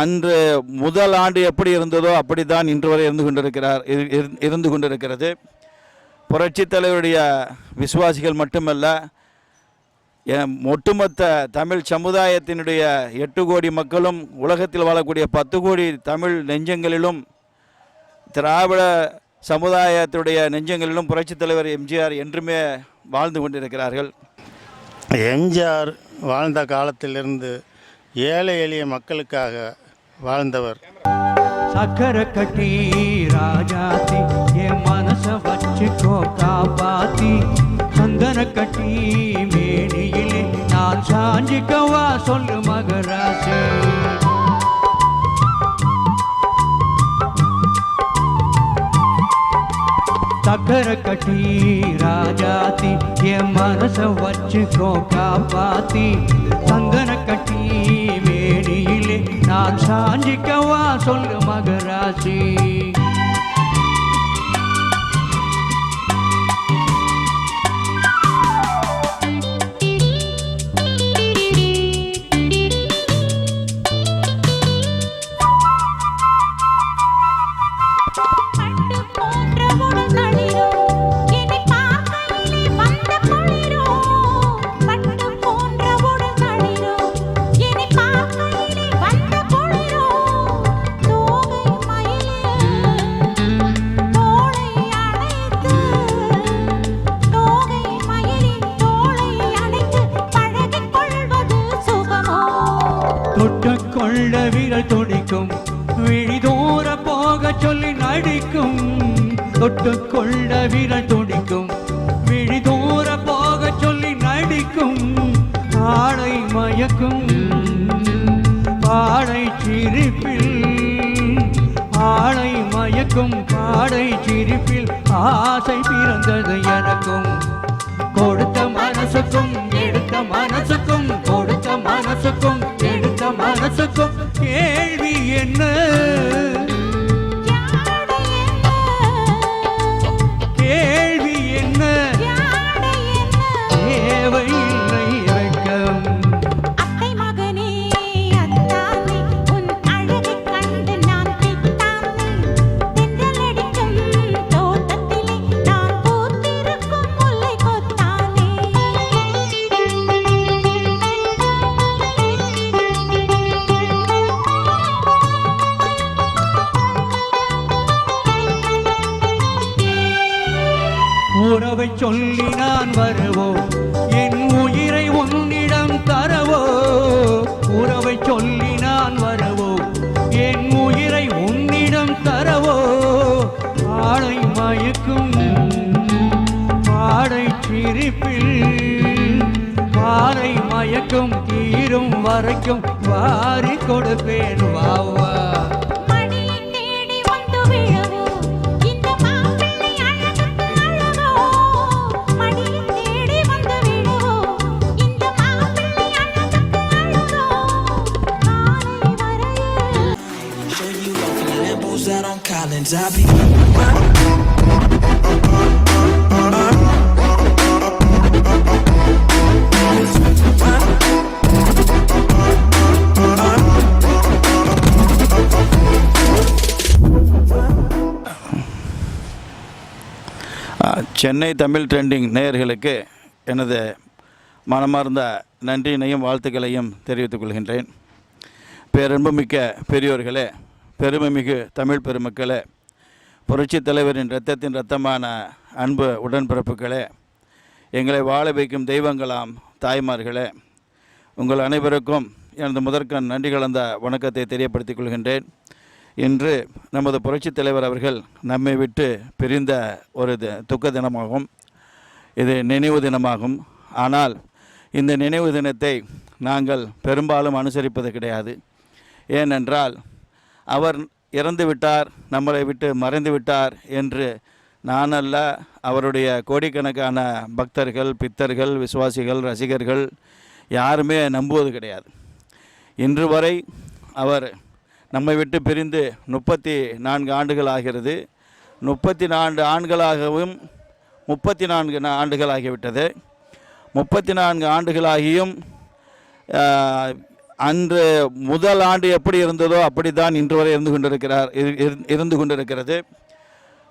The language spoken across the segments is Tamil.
அன்று முதல் ஆண்டு எப்படி இருந்ததோ அப்படி தான் இன்று வரை இருந்து கொண்டிருக்கிறது. புரட்சித் தலைவருடைய விசுவாசிகள் மட்டுமல்ல, ஒட்டுமொத்த தமிழ் சமுதாயத்தினுடைய 8 கோடி மக்களும், உலகத்தில் வாழக்கூடிய 10 கோடி தமிழ் நெஞ்சங்களிலும், திராவிட சமுதாயத்துடைய நெஞ்சங்களிலும் புரட்சித் தலைவர் எம்ஜிஆர் என்றுமே வாழ்ந்து கொண்டிருக்கிறார்கள். எம்ஜிஆர் வாழ்ந்த காலத்திலிருந்து ஏழை எளிய மக்களுக்காக வாழ்ந்தவர். சக்கரை கட்டி ராஜாத்தி என் மனச வச்சுக்கோ காப்பாத்தி, சந்தன கட்டி மேனியிலே நான் சாஞ்சிக்கவா சொல்லு மகராசி. சக்கரை கட்டி ராஜாத்தி என் மனச வச்சுக்கோ காப்பாத்தி, சந்தன கட்டி மேனியிலே நான் சாஞ்சிக்கவா சொல்லு மகராசி. தொட்டுக்கொள்ள விரல் துடிக்கும், விழிதூர போக சொல்லி நடிக்கும். தொட்டுக்கொள்ள விரல் துடிக்கும், விழிதூர போக சொல்லி நடிக்கும். ஆடை மயக்கும் பாடை சிரிப்பில், ஆடை மயக்கும் பாடை சிரிப்பில் ஆசை பிறந்தது எனக்கும். கொடுத்த மனசுக்கும் எடுத்த மனசுக்கும், கொடுத்த மனசுக்கும் எடுத்த மனசுக்கும் கேள்வி என்ன, கேள்வி என்ன, தேவையில்லை இறக்கம். அத்தை மகனே அத்தானே உன் அழகை கண்டு நான் பித்தானே, தென்றலடிக்கும் தோட்டத்திலே நான் பூத்திருக்கும் முல்லை கொத்தானே. உறவை சொல்லி நான் வரவோ, என் உயிரை உன்னிடம் தரவோ. உறவை சொல்லி நான் வரவோ, என் உயிரை உன்னிடம் தரவோ. ஆடை மயக்கும் பாடை சிரிப்பில், பாடை மயக்கும் தீரும் வரைக்கும் வாரி கொடுப்பேன் வாவா. Out on Collins, I'll be Chennai Tamil trending நேயர்களுக்கு எனது மனமார்ந்த நன்றியினையும் வாழ்த்துக்களையும் தெரிவித்துக் கொள்கின்றேன். பேரன்புமிக்க பெரியோர்களே, பெருமைமிகு தமிழ் பெருமக்களே, புரட்சித் தலைவரின் இரத்தத்தின் இரத்தமான அன்பு உடன்பிறப்புகளே, எங்களை வாழ வைக்கும் தெய்வங்களாம் தாய்மார்களே, உங்கள் அனைவருக்கும் எனது முதற்கண் நன்றி கலந்த வணக்கத்தை தெரியப்படுத்திக் கொள்கின்றேன். இன்று நமது புரட்சித் தலைவர் அவர்கள் நம்மை விட்டு பிரிந்த ஒரு துக்க தினமாகும். இது நினைவு தினமாகும். ஆனால் இந்த நினைவு தினத்தை நாங்கள் பெரும்பாலும் அனுசரிப்பது கிடையாது. ஏனென்றால் அவர் இறந்து விட்டார், நம்மளை விட்டு மறைந்து விட்டார் என்று நானல்ல, அவருடைய கோடிக்கணக்கான பக்தர்கள், பித்தர்கள், விசுவாசிகள், ரசிகர்கள் யாருமே நம்புவது கிடையாது. இன்று வரை அவர் நம்மை விட்டு பிரிந்து 34 ஆண்டுகள் ஆகிறது. 34 ஆண்டுகளாகவும் 34 ஆண்டுகள் ஆகிவிட்டது. 34 ஆண்டுகளாகியும் அன்று முதல் ஆண்டு எப்படி இருந்ததோ அப்படி தான் இன்று வரை இருந்து கொண்டிருக்கிறது.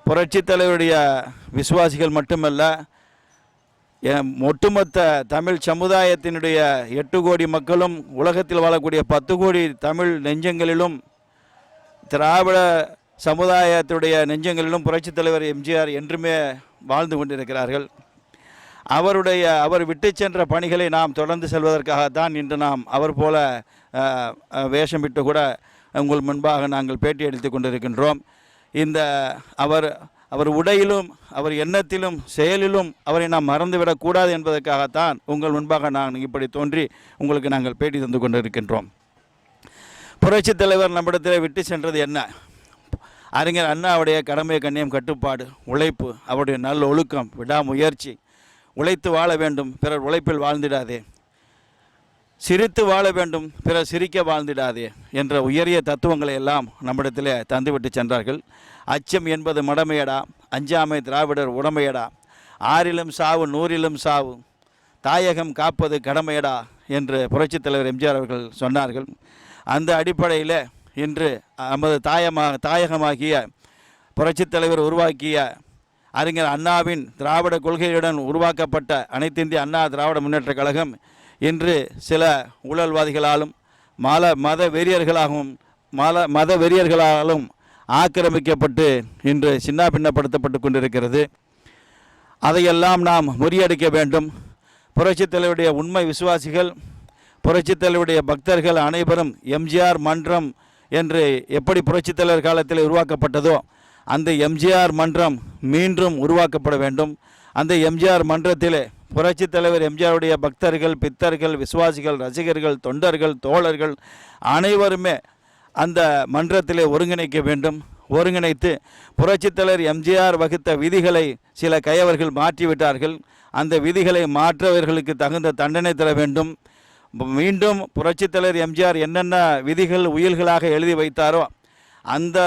புரட்சித் தலைவருடைய விசுவாசிகள் மட்டுமல்ல, ஒட்டுமொத்த தமிழ் சமுதாயத்தினுடைய 8 கோடி மக்களும் உலகத்தில் வாழக்கூடிய 10 கோடி தமிழ் நெஞ்சங்களிலும் திராவிட சமுதாயத்துடைய நெஞ்சங்களிலும் புரட்சித் தலைவர் எம்ஜிஆர் என்றுமே வாழ்ந்து கொண்டிருக்கிறார்கள். அவர் விட்டு சென்ற பணிகளை நாம் தொடர்ந்து செல்வதற்காகத்தான் இன்று நாம் அவர் போல வேஷமிட்டு கூட உங்கள் முன்பாக நாங்கள் பேட்டி அளித்து கொண்டிருக்கின்றோம். இந்த அவர் உடையிலும் அவர் எண்ணத்திலும் செயலிலும் அவரை நாம் மறந்துவிடக்கூடாது என்பதற்காகத்தான் உங்கள் முன்பாக நான் இப்படி தோன்றி உங்களுக்கு நாங்கள் பேட்டி தந்து கொண்டிருக்கின்றோம். புரட்சித் தலைவர் நம்மிடத்தில் விட்டு சென்றது என்ன? அறிஞர் அண்ணாவுடைய கடமை, கண்ணியம், கட்டுப்பாடு, உழைப்பு, அவருடைய நல்ல ஒழுக்கம், விடாமுயற்சி, உழைத்து வாழ வேண்டும், பிறர் உழைப்பில் வாழ்ந்திடாதே, சிரித்து வாழ வேண்டும், பிறர் சிரிக்க வாழ்ந்திடாதே என்ற உயரிய தத்துவங்களை எல்லாம் நம்மிடத்தில் தந்துவிட்டு சென்றார்கள். அச்சம் என்பது மடமையடா, அஞ்சாமை திராவிடர் உடமையடா, 6லும் சாவு 100லும் சாவு, தாயகம் காப்பது கடமையடா என்று புரட்சித் தலைவர் எம்ஜிஆர் அவர்கள் சொன்னார்கள். அந்த அடிப்படையில் இன்று நமது தாயகமாகிய புரட்சித் தலைவர் உருவாக்கிய அறிஞர் அண்ணாவின் திராவிட கொள்கையுடன் உருவாக்கப்பட்ட அனைத்து இந்திய அண்ணா திராவிட முன்னேற்றக் கழகம் இன்று சில ஊழல்வாதிகளாலும் மத வெறியர்களாலும் ஆக்கிரமிக்கப்பட்டு இன்று சின்ன பின்னப்படுத்தப்பட்டு கொண்டிருக்கிறது. அதையெல்லாம் நாம் முறியடிக்க வேண்டும். புரட்சித் தலைவருடைய உண்மை விசுவாசிகள், புரட்சித் தலைவருடைய பக்தர்கள் அனைவரும் எம்ஜிஆர் மன்றம் என்று எப்படி புரட்சித் தலைவர் காலத்தில் உருவாக்கப்பட்டதோ அந்த எம்ஜிஆர் மன்றம் மீண்டும் உருவாக்கப்பட வேண்டும். அந்த எம்ஜிஆர் மன்றத்திலே புரட்சித் தலைவர் எம்ஜிஆருடைய பக்தர்கள், பித்தர்கள், விசுவாசிகள், ரசிகர்கள், தொண்டர்கள், தோழர்கள் அனைவருமே அந்த மன்றத்திலே ஒருங்கிணைக்க வேண்டும். ஒருங்கிணைத்து புரட்சித் தலைவர் எம்ஜிஆர் வகுத்த விதிகளை சில கயவர்கள் மாற்றிவிட்டார்கள். அந்த விதிகளை மாற்றவர்களுக்கு தகுந்த தண்டனை தர வேண்டும். மீண்டும் புரட்சித் தலைவர் எம்ஜிஆர் என்னென்ன விதிகள் உயில்களாக எழுதி வைத்தாரோ அந்த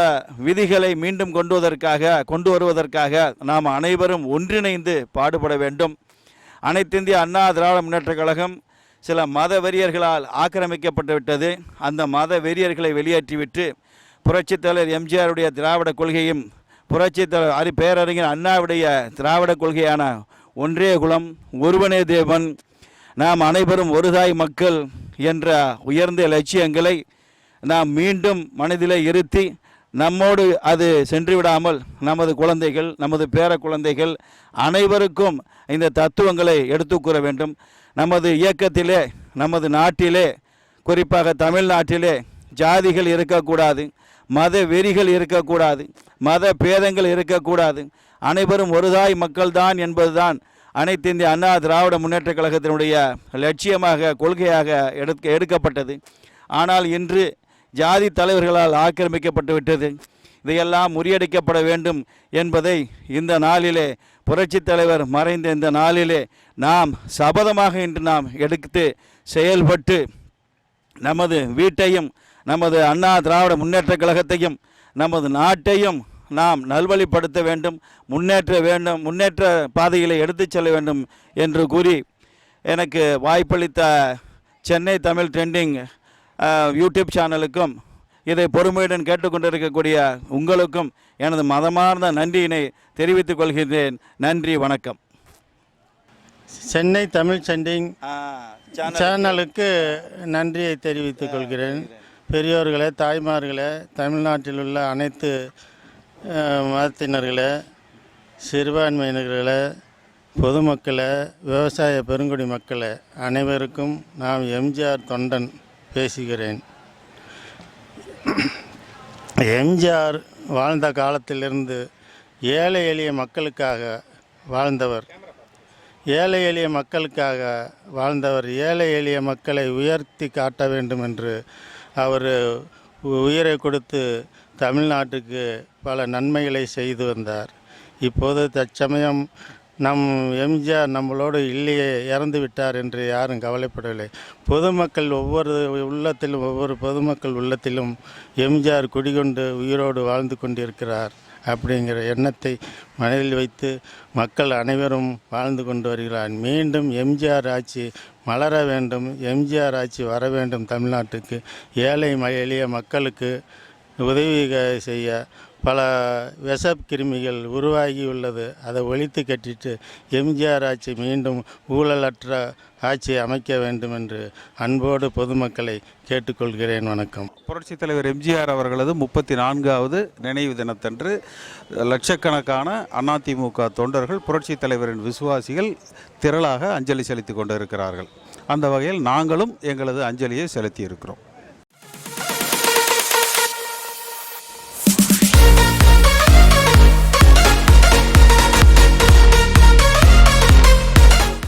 விதிகளை மீண்டும் கொண்டு வருவதற்காக நாம் அனைவரும் ஒன்றிணைந்து பாடுபட வேண்டும். அனைத்து இந்திய அண்ணா திராவிட முன்னேற்றக் கழகம் சில மத வெறியர்களால் ஆக்கிரமிக்கப்பட்டு விட்டது. அந்த மத வெறியர்களை வெளியேற்றிவிட்டு புரட்சித் தலைவர் எம்ஜிஆருடைய திராவிட கொள்கையும் புரட்சித் தலைவர் பேரறிஞர் அண்ணாவுடைய திராவிட கொள்கையான ஒன்றே குலம் ஒருவனே தேவன், நாம் அனைவரும் ஒரு தாய் மக்கள் என்ற உயர்ந்த லட்சியங்களை நாம் மீண்டும் மனதிலே இருத்தி நம்மோடு அது சென்று விடாமல் நமது குழந்தைகள், நமது பேர குழந்தைகள் அனைவருக்கும் இந்த தத்துவங்களை எடுத்து கூற வேண்டும். நமது இயக்கத்திலே, நமது நாட்டிலே, குறிப்பாக தமிழ்நாட்டிலே ஜாதிகள் இருக்கக்கூடாது, மத வெறிகள் இருக்கக்கூடாது, மத பேதங்கள் இருக்கக்கூடாது, அனைவரும் ஒரு தாய் மக்கள்தான் என்பதுதான் அனைத்து இந்திய அண்ணா திராவிட முன்னேற்றக் கழகத்தினுடைய லட்சியமாக, கொள்கையாக எடுக்கப்பட்டது. ஆனால் இன்று ஜாதி தலைவர்களால் ஆக்கிரமிக்கப்பட்டு விட்டது. இதையெல்லாம் முறியடிக்கப்பட வேண்டும் என்பதை இந்த நாளிலே, புரட்சித் தலைவர் மறைந்த இந்த நாளிலே நாம் சபதமாக இன்று நாம் எடுத்து செயல்பட்டு நமது வீட்டையும், நமது அண்ணா திராவிட முன்னேற்றக் கழகத்தையும், நமது நாட்டையும் நாம் நல்வழிப்படுத்த வேண்டும், முன்னேற்ற பாதையிலே எடுத்து செல்ல வேண்டும் என்று கூறி எனக்கு வாய்ப்பளித்த சென்னை தமிழ் ட்ரெண்டிங் யூடியூப் சேனலுக்கும் இதை பொறுமையுடன் கேட்டுக்கொண்டிருக்கக்கூடிய உங்களுக்கும் எனது மனமார்ந்த நன்றியினை தெரிவித்துக் கொள்கின்றேன். நன்றி, வணக்கம். சென்னை தமிழ் ட்ரெண்டிங் சேனலுக்கு நன்றியை தெரிவித்துக் கொள்கிறேன். பெரியோர்களே, தாய்மார்களே, தமிழ்நாட்டில் உள்ள அனைத்து மதத்தினர்களே, சிறுபான்மையினர்களே, பொதுமக்களே, விவசாய பெருங்குடி மக்களே அனைவருக்கும் நாம் எம்ஜிஆர் தொண்டன் பேசுகிறேன். எம்ஜிஆர் வாழ்ந்த காலத்திலிருந்து ஏழை எளிய மக்களுக்காக வாழ்ந்தவர். ஏழை எளிய மக்களை உயர்த்தி காட்ட வேண்டும் என்று அவர் உயிரை கொடுத்து தமிழ்நாட்டுக்கு பல நன்மைகளை செய்து வந்தார். இப்போது தற்சமயம் நம் எம்ஜிஆர் நம்மளோடு இல்லையே, இறந்து விட்டார் என்று யாரும் கவலைப்படவில்லை. ஒவ்வொரு பொதுமக்கள் உள்ளத்திலும் எம்ஜிஆர் குடிகொண்டு உயிரோடு வாழ்ந்து கொண்டிருக்கிறார். அப்படிங்கிற எண்ணத்தை மனதில் வைத்து மக்கள் அனைவரும் வாழ்ந்து கொண்டு வருகிறார். மீண்டும் எம்ஜிஆர் ஆட்சி மலர வேண்டும், எம்ஜிஆர் ஆட்சி வர வேண்டும். தமிழ்நாட்டுக்கு ஏழை எளிய மக்களுக்கு உதவி செய்ய பல விஷக்கிருமிகள் உருவாகியுள்ளது. அதை ஒழித்து கட்டிட்டு எம்ஜிஆர் ஆட்சி மீண்டும் ஊழலற்ற ஆட்சி அமைக்க வேண்டும் என்று அன்போடு பொதுமக்களை கேட்டுக்கொள்கிறேன். வணக்கம். புரட்சித் தலைவர் எம்ஜிஆர் அவர்களது 34வது நினைவு தினத்தன்று லட்சக்கணக்கான அதிமுக தொண்டர்கள் புரட்சித் தலைவரின் விசுவாசிகள் திரளாக அஞ்சலி செலுத்தி கொண்டு இருக்கிறார்கள். அந்த வகையில் நாங்களும் எங்களது அஞ்சலியை செலுத்தி இருக்கிறோம்.